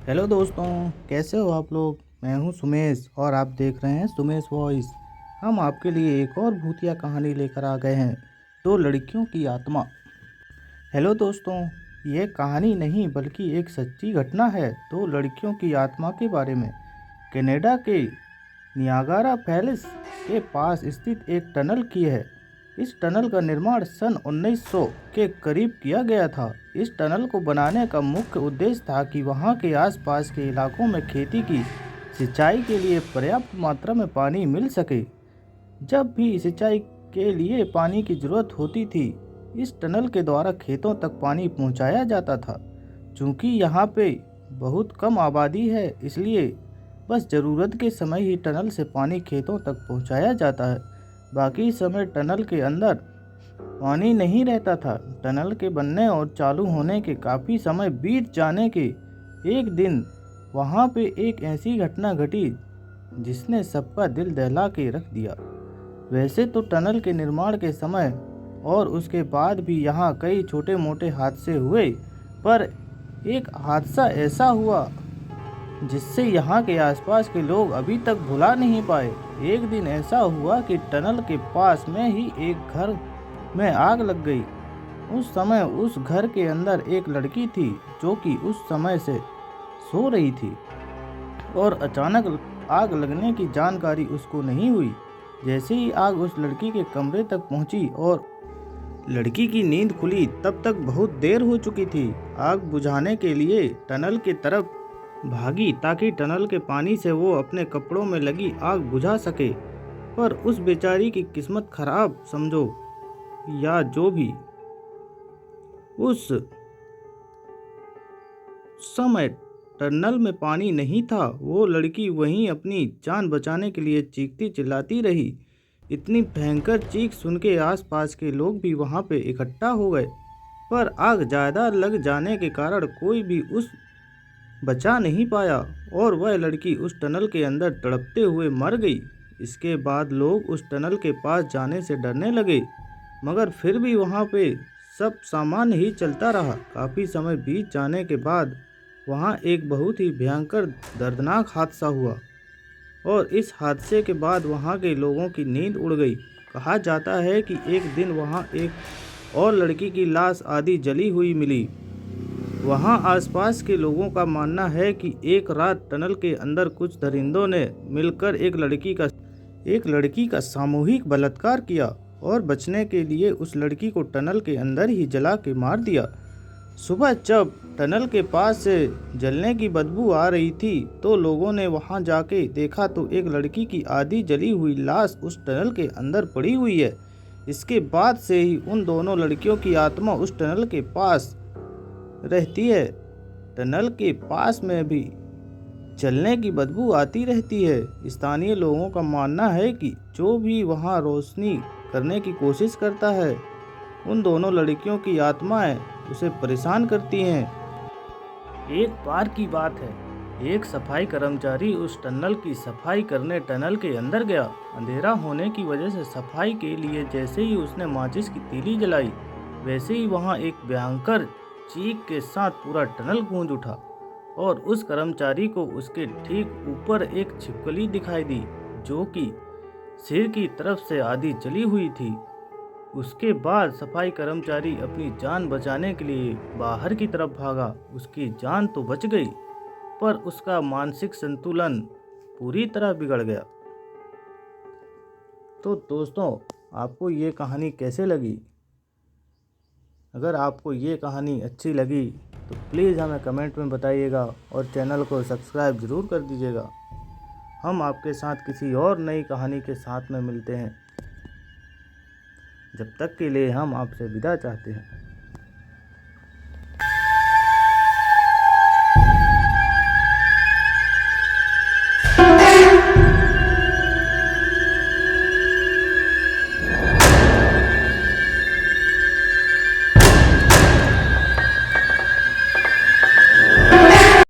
Hello दोस्तों, कैसे हो आप लोग। मैं हूं सुमेश और आप देख रहे हैं सुमेश वॉइस। हम आपके लिए एक और भूतिया कहानी लेकर आ गए हैं, दो लड़कियों की आत्मा। हेलो दोस्तों, ये कहानी नहीं बल्कि एक सच्ची घटना है दो लड़कियों की आत्मा के बारे में। कनाडा के नियागारा फैल्स के पास स्थित एक टनल की है। इस टनल का निर्माण सन 1900 के करीब किया गया था। इस टनल को बनाने का मुख्य उद्देश्य था कि वहां के आसपास के इलाकों में खेती की सिंचाई के लिए पर्याप्त मात्रा में पानी मिल सके। जब भी सिंचाई के लिए पानी की जरूरत होती थी, इस टनल के द्वारा खेतों तक पानी पहुंचाया जाता था। चूंकि यहाँ पे बहुत कम आबादी है, इसलिए बस ज़रूरत के समय ही टनल से पानी खेतों तक पहुंचाया जाता है। बाकी समय टनल के अंदर पानी नहीं रहता था। टनल के बनने और चालू होने के काफ़ी समय बीत जाने के एक दिन वहाँ पे एक ऐसी घटना घटी जिसने सबका दिल दहला के रख दिया। वैसे तो टनल के निर्माण के समय और उसके बाद भी यहाँ कई छोटे मोटे हादसे हुए, पर एक हादसा ऐसा हुआ जिससे यहाँ के आसपास के लोग अभी तक भुला नहीं पाए। एक दिन ऐसा हुआ कि टनल के पास में ही एक घर में आग लग गई। उस समय उस घर के अंदर एक लड़की थी जो कि उस समय से सो रही थी और अचानक आग लगने की जानकारी उसको नहीं हुई। जैसे ही आग उस लड़की के कमरे तक पहुंची और लड़की की नींद खुली, तब तक बहुत देर हो चुकी थी। आग बुझाने के लिए टनल की तरफ भागी ताकि टनल के पानी से वो अपने कपड़ों में लगी आग बुझा सके, पर उस बेचारी की किस्मत खराब समझो या जो भी। उस समय टनल में पानी नहीं था। वो लड़की वहीं अपनी जान बचाने के लिए चीखती चिल्लाती रही। इतनी भयंकर चीख सुन के आसपास के लोग भी वहां पे इकट्ठा हो गए, पर आग ज़्यादा लग जाने के कारण कोई भी उस बचा नहीं पाया और वह लड़की उस टनल के अंदर तड़पते हुए मर गई। इसके बाद लोग उस टनल के पास जाने से डरने लगे, मगर फिर भी वहां पे सब सामान्य ही चलता रहा। काफ़ी समय बीत जाने के बाद वहां एक बहुत ही भयंकर दर्दनाक हादसा हुआ और इस हादसे के बाद वहां के लोगों की नींद उड़ गई। कहा जाता है कि एक दिन वहां एक और लड़की की लाश आधी जली हुई मिली। वहां आसपास के लोगों का मानना है कि एक रात टनल के अंदर कुछ दरिंदों ने मिलकर एक लड़की का सामूहिक बलात्कार किया और बचने के लिए उस लड़की को टनल के अंदर ही जला के मार दिया। सुबह जब टनल के पास से जलने की बदबू आ रही थी तो लोगों ने वहां जाके देखा तो एक लड़की की आधी जली हुई लाश उस टनल के अंदर पड़ी हुई है। इसके बाद से ही उन दोनों लड़कियों की आत्मा उस टनल के पास रहती है। टनल के पास में भी जलने की बदबू आती रहती है। स्थानीय लोगों का मानना है कि जो भी वहां रोशनी करने की कोशिश करता है, उन दोनों लड़कियों की आत्माएं उसे परेशान करती हैं। एक बार की बात है, एक सफाई कर्मचारी उस टनल की सफाई करने टनल के अंदर गया। अंधेरा होने की वजह से सफाई के लिए जैसे ही उसने माचिस की तीली जलाई, वैसे ही वहां एक भयंकर चीख के साथ पूरा टनल गूंज उठा और उस कर्मचारी को उसके ठीक ऊपर एक छिपकली दिखाई दी जो कि सिर की तरफ से आधी जली हुई थी। उसके बाद सफाई कर्मचारी अपनी जान बचाने के लिए बाहर की तरफ भागा। उसकी जान तो बच गई, पर उसका मानसिक संतुलन पूरी तरह बिगड़ गया। तो दोस्तों, आपको ये कहानी कैसे लगी? अगर आपको ये कहानी अच्छी लगी तो प्लीज़ हमें कमेंट में बताइएगा और चैनल को सब्सक्राइब ज़रूर कर दीजिएगा। हम आपके साथ किसी और नई कहानी के साथ में मिलते हैं। जब तक के लिए हम आपसे विदा चाहते हैं।